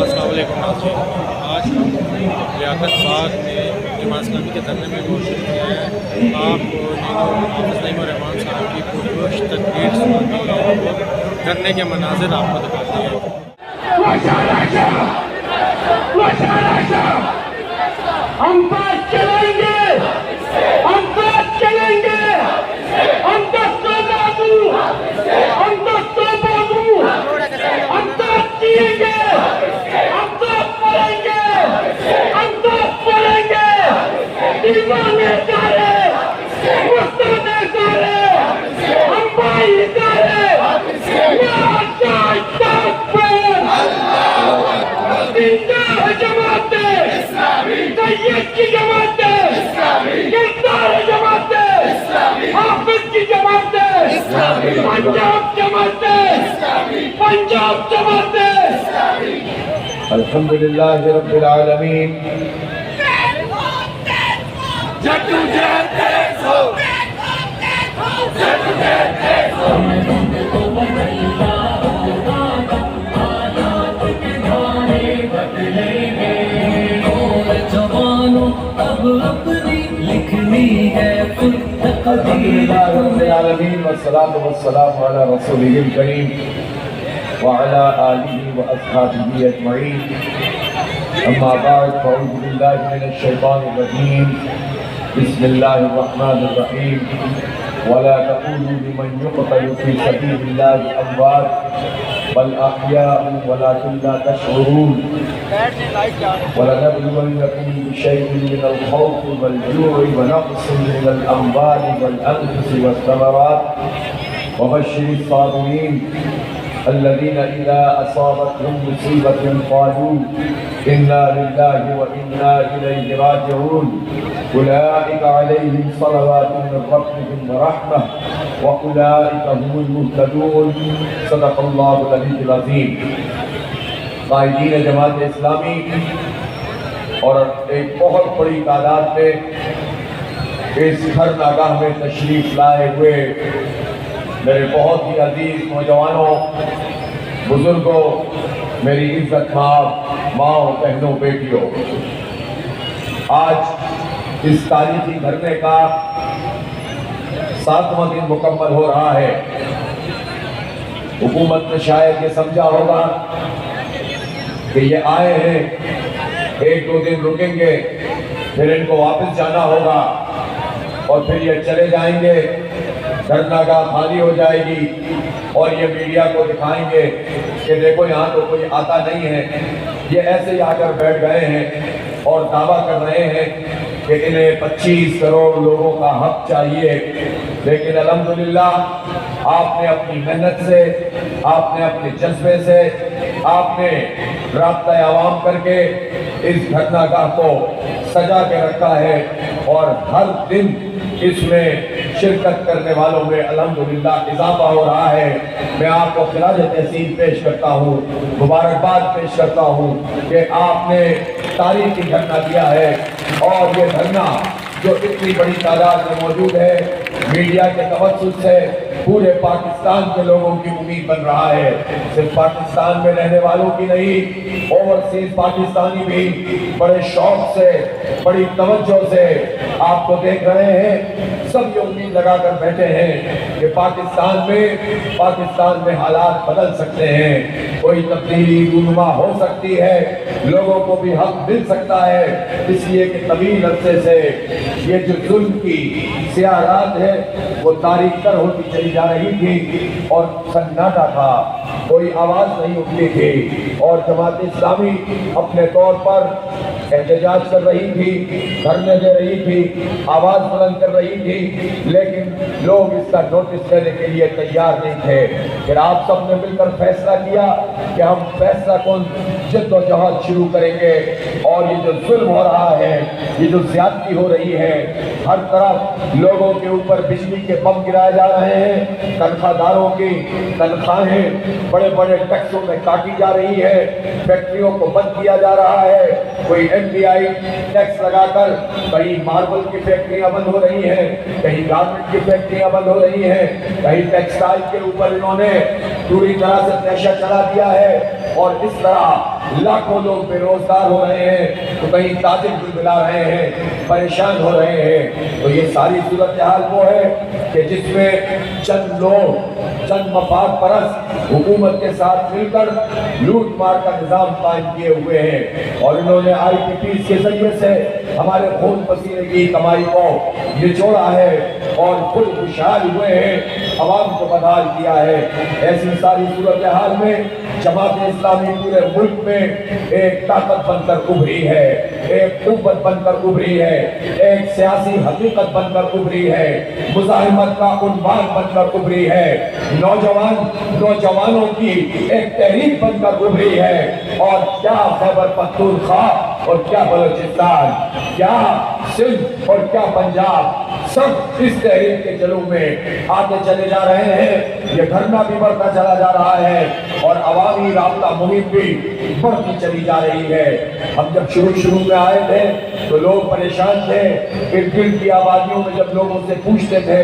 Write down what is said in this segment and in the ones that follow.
السلام علیکم ناظرین، آج ہم لیاقت باغ میں جماعت اسلامی کے دھرنے میں موجود ہیں۔ آپ کو حافظ نعیم الرحمان صاحب کی پرجوش تقریر سناتے ہیں اور دھرنے کے مناظر آپ کو دکھاتے ہیں۔ ہم بات چلیں گے، ہم بات چلیں گے، ہم دستوں بازو، ہم دستوں بازو، ہم بات کییں گے، ہم بات پڑھیں گے، ہم بات پڑھیں گے، دیوانے سارے، مستانے سارے، ہم بھائی سارے، ماشاء تکبیر، زندہ جماعت اسلامی، سید کی جماعت اسلامی، گرفتار جماعت اسلامی، حافظ کی جماعت اسلامی، پنجاب جماعت اسلامی، پنجاب جماعت اسلامی۔ الحمدللہ رب العالمین۔ جدو جہد تیز ہو، جدو جہد تیز ہو، الحمدللہ رب العالمین والصلاة والسلام علی رسولہ الکریم وعلی آلہ واصحابہ اجمعین، اما بعد فاعوذ باللہ من الشیطان الرجیم، بسم اللہ الرحمن الرحیم، ولا تقولوا لمن يقتل في سبيل الله اموات بل احياء ولكن لا تشعرون، ولنبلونكم بشيء من الخوف والجوع ونقص من الاموال والانفس والثمرات وبشر الصابرين الذين اذا اصابتهم مصيبة قالوا انا لله وانا اليه راجعون، اولئك عليهم صلوات من ربهم ورحمة واولئك هم المهتدون، صدق الله العلي العظيم۔ قائدین جماعت اسلامی اور ایک بہت بڑی تعداد میں اس گھر ناگاہ میں تشریف لائے ہوئے میرے بہت ہی عزیز نوجوانوں، بزرگوں، میری عزت ماں، بہنوں، بیٹیوں، آج اس تاریخی دھرنے کا 7واں دن مکمل ہو رہا ہے۔ حکومت نے شاید یہ سمجھا ہوگا کہ یہ آئے ہیں، 1-2 دن رکیں گے، پھر ان کو واپس جانا ہوگا اور پھر یہ چلے جائیں گے، دھرناگاہ خالی ہو جائے گی اور یہ میڈیا کو دکھائیں گے کہ دیکھو یہاں تو کوئی آتا نہیں ہے۔ یہ ایسے ہی آ کر بیٹھ گئے ہیں اور دعویٰ کر رہے ہیں کہ انہیں 25 کروڑ لوگوں کا حق چاہیے، لیکن الحمدللہ آپ نے اپنی محنت سے، آپ نے اپنے جذبے سے، آپ نے رابطہ عوام کر کے اس دھرناگاہ کو سجا کے رکھا ہے اور ہر دن اس میں شرکت کرنے والوں میں الحمدللہ اضافہ ہو رہا ہے۔ میں آپ کو خراج تحسین پیش کرتا ہوں، مبارکباد پیش کرتا ہوں کہ آپ نے تاریخی دھرنا دیا ہے، اور یہ دھرنا جو اتنی بڑی تعداد میں موجود ہے، میڈیا کے توسط سے پورے پاکستان کے لوگوں کی امید بن رہا ہے، صرف پاکستان میں رہنے والوں کی نہیں، اوورسیز پاکستانی بھی بڑے شوق سے، بڑی توجہ سے آپ کو دیکھ رہے ہیں۔ سب یہ امید لگا کر بیٹھے ہیں کہ پاکستان میں حالات بدل سکتے ہیں، کوئی تبدیلی رونما ہو سکتی ہے، لوگوں کو بھی حق مل سکتا ہے، اس لیے کہ طویل عرصے سے یہ جو ظلم کی سیاہ رات ہے وہ تاریک تر ہوتی چلی جا رہی تھی اور سناٹا تھا، کوئی آواز نہیں اٹھتی تھی، اور جماعت اسلامی اپنے طور پر احتجاج کر رہی تھی، دھرنے دے رہی تھی، آواز بلند کر رہی تھی، لیکن لوگ اس کا نوٹس لینے کے لیے تیار نہیں تھے۔ پھر آپ سب نے مل کر فیصلہ کیا کہ ہم فیصلہ کن جد و جہد شروع کریں گے، اور یہ جو ظلم ہو رہا ہے، یہ جو زیادتی ہو رہی ہے، ہر طرف لوگوں کے اوپر بجلی کے بم گرائے جا رہے ہیں، تنخواہ داروں کی تنخواہیں بڑے بڑے ٹیکسوں میں کاٹی جا رہی ہے، فیکٹریوں کو بند کیا جا رہا ہے، کوئی FDI ٹیکس لگا کر کہیں ماربل کی فیکٹریاں بند ہو رہی ہیں، کہیں گارمنٹ کی فیکٹریاں بند ہو رہی ہیں، کہیں ٹیکسٹائل کے اوپر انہوں نے پوری طرح سے پیشہ چلا دیا ہے، اور اس طرح लाखों लोग बेरोजगार हो रहे हैं, तो कहीं ताजिर बुलबुला रहे हैं, परेशान हो रहे हैं। तो ये सारी सूरत हाल वो है कि जिसमें चंद लोग, चंद मफाद परस्त हुकूमत के साथ मिलकर लूट मार का निजाम कायम किए हुए हैं, और इन्होंने IPPs के जरिए से हमारे खून पसीने की कमाई को निचोड़ा है और खुद खुशहाल हुए हैं, अवाम को बदहाल किया है। ऐसी सारी सूरत हाल में जमात इस्लामी पूरे मुल्क में एक ताकत बनकर उभरी है, एक कुव्वत बनकर उभरी है, एक सियासी हकीकत बनकर उभरी है, मुजाहिमत का उन्वान बनकर उभरी है, नौजवानों की एक तहरीक बनकर उभरी है। और क्या खैबर पख्तूनख्वा और क्या बलूचिस्तान, क्या सिंध और क्या पंजाब, सब इस तहरीक के जलू में आगे चले जा रहे हैं। ये धरना भी बढ़ता चला जा रहा है और अवामी राब्ता मुहिम भी बढ़ती चली जा रही है। हम जब शुरू में आए थे तो लोग परेशान थे, इर्द गिर्द की आबादियों में जब लोगों से पूछते थे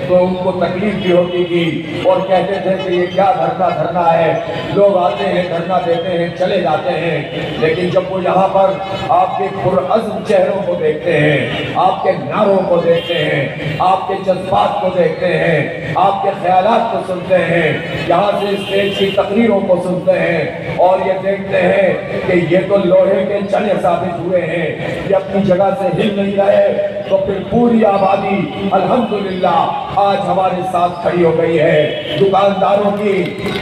तो उनको तकलीफ भी होती थी और कहते थे कि ये क्या धरना है। लोग आते हैं, धरना देते हैं, चले जाते हैं, लेकिन जब वो यहाँ पर आपके पुरअज़्म चेहरों को देखते हैं, आपके नारों को देखते हैं, आपके जज्बात को देखते हैं, आपके ख्यालात को सुनते हैं, यहाँ से स्टेज की तकरीरों को सुनते हैं और ये देखते हैं कि ये तो लोहे के चने साबित हुए हैं, ये अपनी जगह से हिल नहीं रहे, तो फिर पूरी आबादी अल्हम्दुलिल्लाह आज हमारे साथ खड़ी हो गई है। दुकानदारों की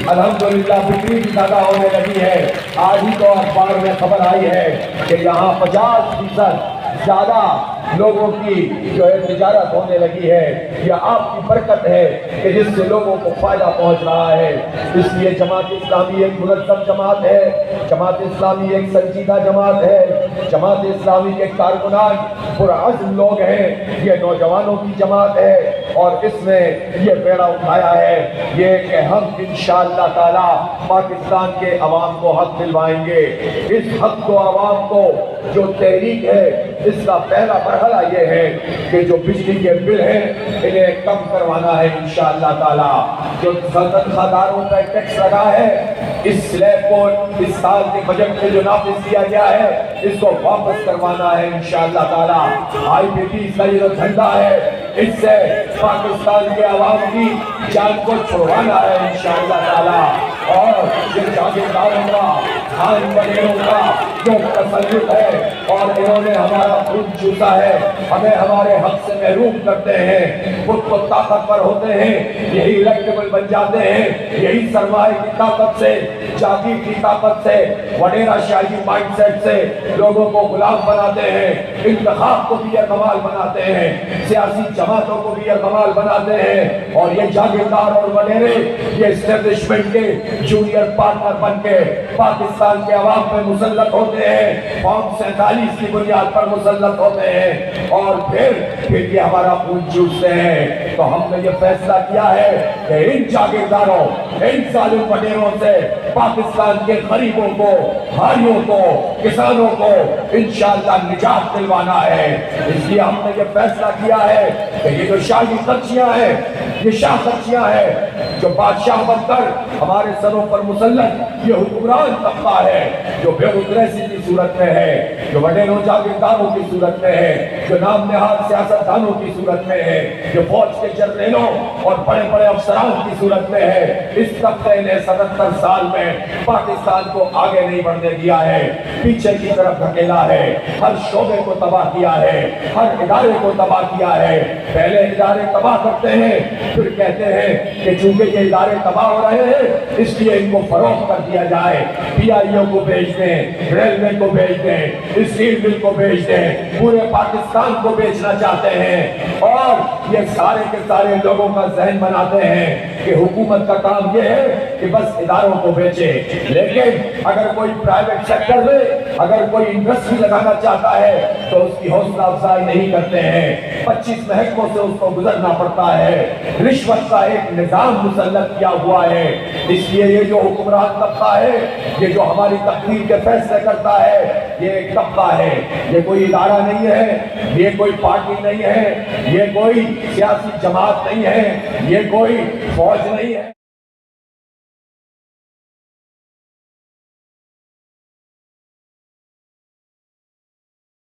अल्हम्दुलिल्लाह बिक्री भी ज्यादा होने लगी है। आज ही तो अखबार में खबर आई है कि यहाँ 50% ज्यादा लोगों की जो है तिजारत होने लगी है। यह आपकी बरकत है कि जिससे लोगों को फायदा पहुंच रहा है। इसलिए जमात इस्लामी एक मुनज़्ज़म जमात है, जमात इस्लामी एक संजीदा जमात है, जमात इस्लामी के कारकुनान पुरअज़्म लोग हैं। ये नौजवानों की जमात है और इसमें ये बेड़ा उठाया है ये कि हम इंशाअल्लाह ताला पाकिस्तान के अवाम को हक दिलवाएंगे। इस हक को अवाम को जो तहरीक है इसका पहला मरहला ये है कि जो बिजली के बिल हैं इन्हें कम करवाना है इंशाअल्लाह ताला। जो तनख्वाहदारों पर टैक्स लगा है इस स्लैब को इस साल के बजट में जो नाफिज किया गया है इसको वापस करवाना है इंशाअल्लाह ताला। IPPs का ये जो झंडा है इससे पाकिस्तान के अवाम की जान को छुड़वाना है इंशाअल्लाह ताला। और ये जागीरदारों का, खान बनेरों का जो तसल्लुत है और इन्होंने हमारा खून चूसा है, हमें हमारे हक से महरूम करते हैं, खुद को ताकतवर होते हैं, यही इलेक्टेबल बन जाते हैं, यही सरमाए की ताकत से, जागीर की ताकत से, वडेरा शाही माइंडसेट से लोगों को गुलाम बनाते हैं, इंतखाब को भी कमाल बनाते हैं, सियासी जमातों को भी कमाल बनाते हैं। और ये जागीरदार और वडेरे ये एस्टेब्लिशमेंट के जूनियर पार्टनर बन के पाकिस्तान के अवाम पे मुसल्लत होते हैं, फॉर्म 47 की बुनियाद पर मुसल्लत होते हैं और फिर ये हमारा खून चूसते हैं। तो हमने ये फैसला किया है कि इन जागीरदारों, इन जालिम वडेरों से पाकिस्तान के गरीबों को, भाइयों को, किसानों को इंशाअल्लाह निजात दिलवाना है। इसलिए हमने ये फैसला किया है कि ये जो शाही खर्चियां हैं, ये शाह खर्चियां हैं जो बादशाह बनकर हमारे सरों पर मुसल्लत ये हुक्मरान तबका है, जो बेरुदरसी की सूरत में है, जो वडेरों जागीरदारों की सूरत में है, जो नाम नहाद सियासतदानों की सूरत में है, जो फौज के जनरलों और बड़े बड़े अफसरान की सूरत में है। इस तबके ने 77 साल में पाकिस्तान को आगे नहीं बढ़ने दिया है, पीछे की तरफ धकेला है, हर शोबे को तबाह किया है, हर इदारे को तबाह किया है। पहले इदारे तबाह करते हैं, फिर कहते हैं कि चूंकि ये इदारे तबाह हो रहे हैं इसलिए इनको फरोख्त कर दिया जाए, PIO को भेज दें, रेलवे को भेज दें, स्टील मिल को भेज दें, पूरे पाकिस्तान को बेचना चाहते हैं। और ये सारे के सारे लोगों का जहन बनाते हैं कि हुकूमत का काम ये है कि बस इदारों को बेचे। लेकिन अगर कोई प्राइवेट सेक्टर में अगर कोई इंडस्ट्री लगाना चाहता है तो उसकी हौसला अफजाई नहीं करते हैं, 25 महकमों से उसको गुजरना पड़ता है, रिश्वत का एक निजाम मुसल्लत किया हुआ है। इसलिए ये जो हुक्मरान तबका है, ये जो हमारी तकदीर के फैसले करता है, ये एक तबका है, ये कोई इदारा नहीं है, ये कोई पार्टी नहीं है, ये कोई सियासी जमात नहीं है, ये कोई फौज नहीं है।